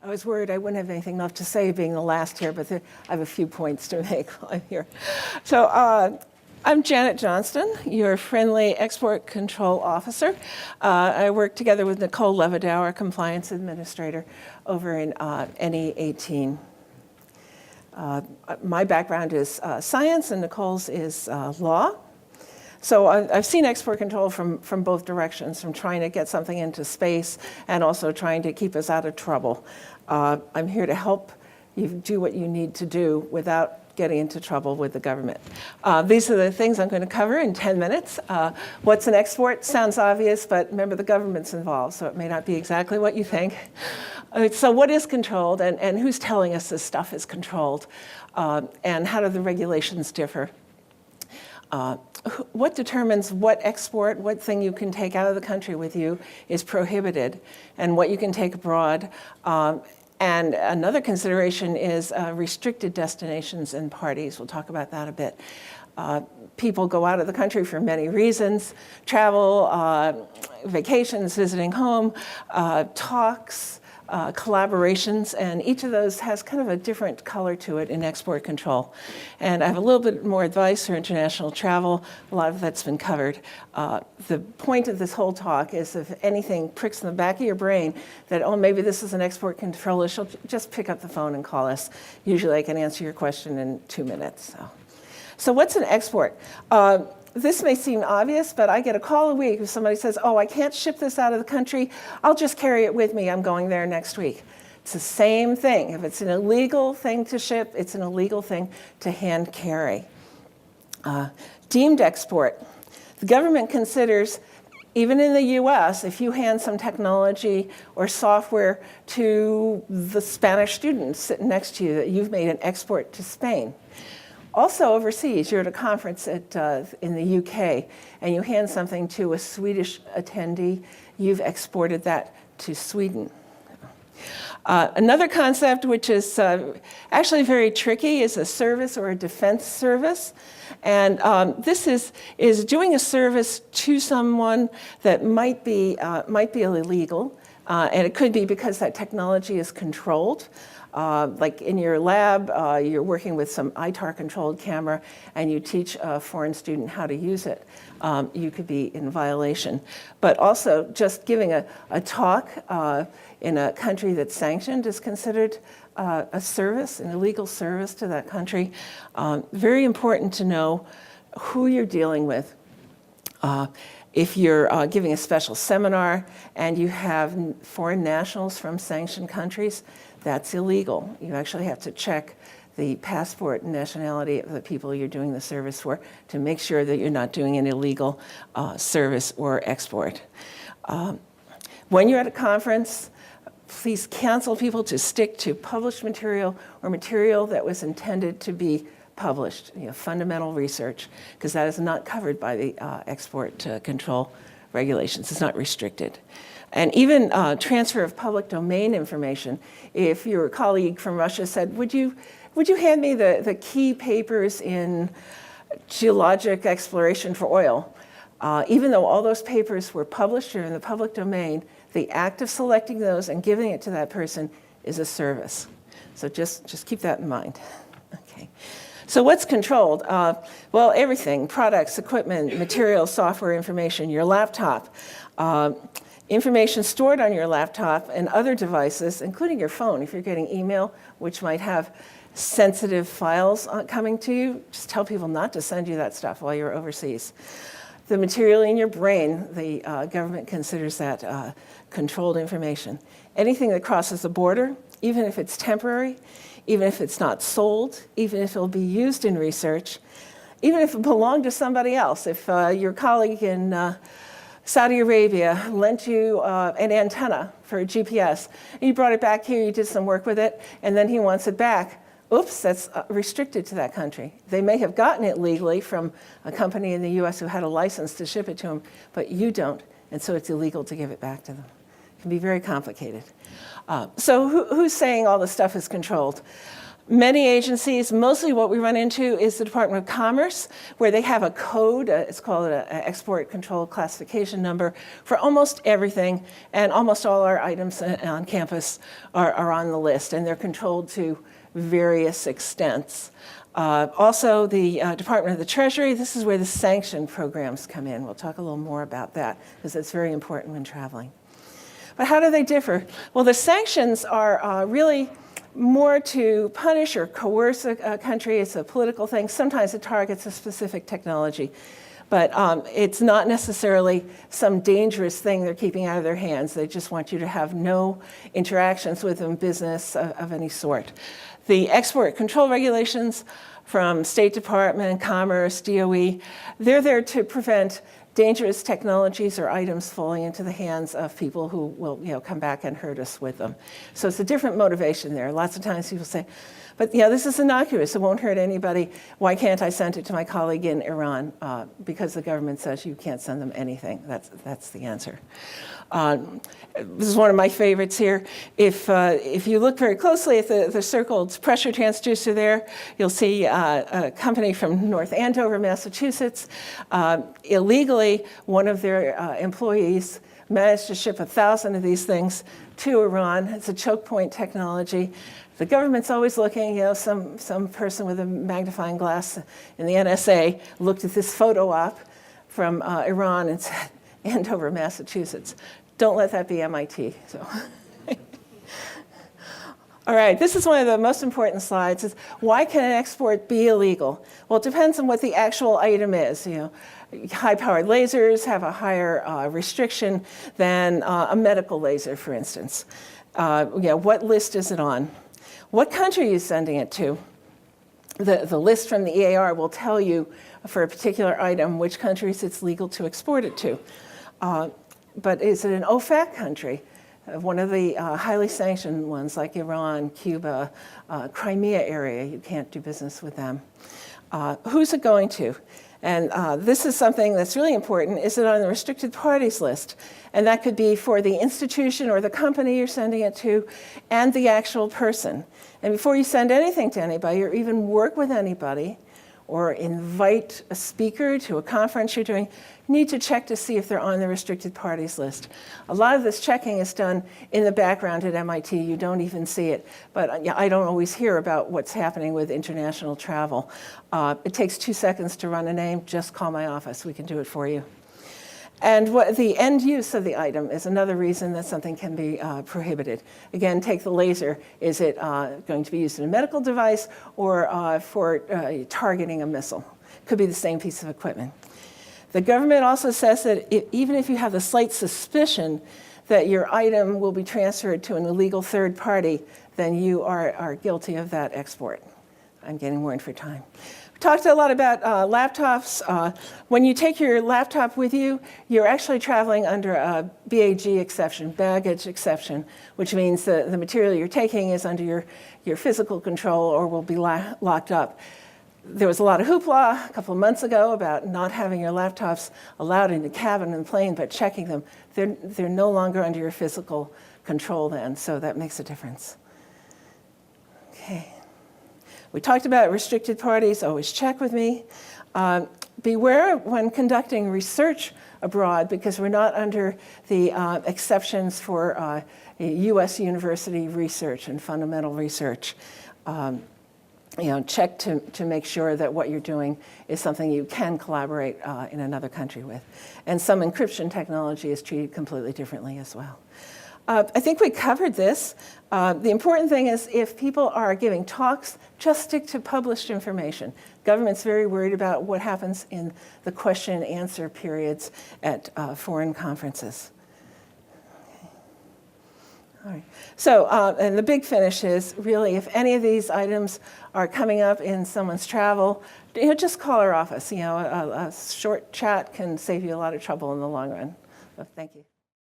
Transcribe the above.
I was worried I wouldn't have anything left to say being the last here, but I have a few points to make while I'm here. So I'm Janet Johnston, your friendly export control officer. I work together with Nicole Levidow, our compliance administrator, over in NE 18. My background is science and Nicole's is law. So I've seen export control from both directions, from trying to get something into space and also trying to keep us out of trouble. I'm here to help you do what you need to do without getting into trouble with the government. These are the things I'm going to cover in 10 minutes. What's an export? Sounds obvious, but remember the government's involved, so it may not be exactly what you think. So what is controlled, and who's telling us this stuff is controlled? And how do the regulations differ? What determines what export, what thing you can take out of the country with you is prohibited, and what you can take abroad. And another consideration is restricted destinations and parties. We'll talk about that a bit. People go out of the country for many reasons: travel, vacations, visiting home, talks, collaborations, and each of those has kind of a different color to it in export control. And I have a little bit more advice for international travel. A lot of that's been covered. The point of this whole talk is if anything pricks in the back of your brain that, oh, maybe this is an export control issue, just pick up the phone and call us. Usually I can answer your question in 2 minutes. So what's an export? This may seem obvious, but I get a call a week if somebody says, oh, I can't ship this out of the country, I'll just carry it with me, I'm going there next week. It's the same thing. If it's an illegal thing to ship, it's an illegal thing to hand carry. Deemed export. The government considers, even in the US, if you hand some technology or software to the Spanish student sitting next to you, that you've made an export to Spain. Also overseas, you're at a conference in the UK and you hand something to a Swedish attendee, you've exported that to Sweden. Another concept which is actually very tricky is a service or a defense service. And this is doing a service to someone that might be illegal. And it could be because that technology is controlled. Like in your lab, you're working with some ITAR-controlled camera, and you teach a foreign student how to use it. You could be in violation. But also, just giving a talk in a country that's sanctioned is considered a service, an illegal service to that country. Very important to know who you're dealing with. If you're giving a special seminar and you have foreign nationals from sanctioned countries, that's illegal. You actually have to check the passport and nationality of the people you're doing the service for to make sure that you're not doing an illegal service or export. When you're at a conference, please counsel people to stick to published material or material that was intended to be published, fundamental research, because that is not covered by the export control regulations. It's not restricted. And even transfer of public domain information. If your colleague from Russia said, would you hand me the key papers in geologic exploration for oil? Even though all those papers were published or in the public domain, the act of selecting those and giving it to that person is a service. So just keep that in mind. Okay. So what's controlled? Well, everything: products, equipment, materials, software, information, your laptop. Information stored on your laptop and other devices, including your phone. If you're getting email, which might have sensitive files coming to you, just tell people not to send you that stuff while you're overseas. The material in your brain, the government considers that controlled information. Anything that crosses the border, even if it's temporary, even if it's not sold, even if it'll be used in research, even if it belonged to somebody else. If your colleague in Saudi Arabia lent you an antenna for a GPS, and you brought it back here, you did some work with it, and then he wants it back. Oops, that's restricted to that country. They may have gotten it legally from a company in the US who had a license to ship it to them, but you don't, and so it's illegal to give it back to them. It can be very complicated. So who's saying all this stuff is controlled? Many agencies, mostly what we run into is the Department of Commerce, where they have a code, it's called an export control classification number, for almost everything, and almost all our items on campus are on the list, and they're controlled to various extents. Also, the Department of the Treasury, this is where the sanction programs come in. We'll talk a little more about that, because it's very important when traveling. But how do they differ? Well, the sanctions are really more to punish or coerce a country. It's a political thing. Sometimes it targets a specific technology. But it's not necessarily some dangerous thing they're keeping out of their hands. They just want you to have no interactions with them, business of any sort. The export control regulations from State Department, Commerce, DOE, they're there to prevent dangerous technologies or items falling into the hands of people who will come back and hurt us with them. So it's a different motivation there. Lots of times people say, but this is innocuous, it won't hurt anybody. Why can't I send it to my colleague in Iran? Because the government says you can't send them anything. That's the answer. This is one of my favorites here. If you look very closely at the circled pressure transducer there, you'll see a company from North Andover, Massachusetts. Illegally, one of their employees managed to ship 1,000 of these things to Iran. It's a choke point technology. The government's always looking, some person with a magnifying glass in the NSA looked at this photo op from Iran and said, Andover, Massachusetts. Don't let that be MIT. So. All right, this is one of the most important slides. Is why can an export be illegal? Well, it depends on what the actual item is. High-powered lasers have a higher restriction than a medical laser, for instance. What list is it on? What country are you sending it to? The list from the EAR will tell you for a particular item which countries it's legal to export it to. But is it an OFAC country? One of the highly sanctioned ones like Iran, Cuba, Crimea area, you can't do business with them. Who's it going to? And this is something that's really important. Is it on the restricted parties list? And that could be for the institution or the company you're sending it to and the actual person. And before you send anything to anybody or even work with anybody or invite a speaker to a conference you're doing, you need to check to see if they're on the restricted parties list. A lot of this checking is done in the background at MIT. You don't even see it. But I don't always hear about what's happening with international travel. It takes 2 seconds to run a name. Just call my office. We can do it for you. And what the end use of the item is another reason that something can be prohibited. Again, take the laser. Is it going to be used in a medical device or for targeting a missile? Could be the same piece of equipment. The government also says that even if you have the slight suspicion that your item will be transferred to an illegal third party, then you are guilty of that export. I'm getting warned for time. We talked a lot about laptops. When you take your laptop with you, you're actually traveling under a BAG exception, baggage exception, which means the material you're taking is under your physical control or will be locked up. There was a lot of hoopla a couple of months ago about not having your laptops allowed in the cabin and plane, but checking them. They're no longer under your physical control then, so that makes a difference. Okay. We talked about restricted parties. Always check with me. Beware when conducting research abroad, because we're not under the exceptions for U.S. university research and fundamental research. Check to make sure that what you're doing is something you can collaborate in another country with. And some encryption technology is treated completely differently as well. I think we covered this. The important thing is if people are giving talks, just stick to published information. Government's very worried about what happens in the question and answer periods at foreign conferences. All right. So, and the big finish is really if any of these items are coming up in someone's travel, just call our office. A short chat can save you a lot of trouble in the long run. So thank you.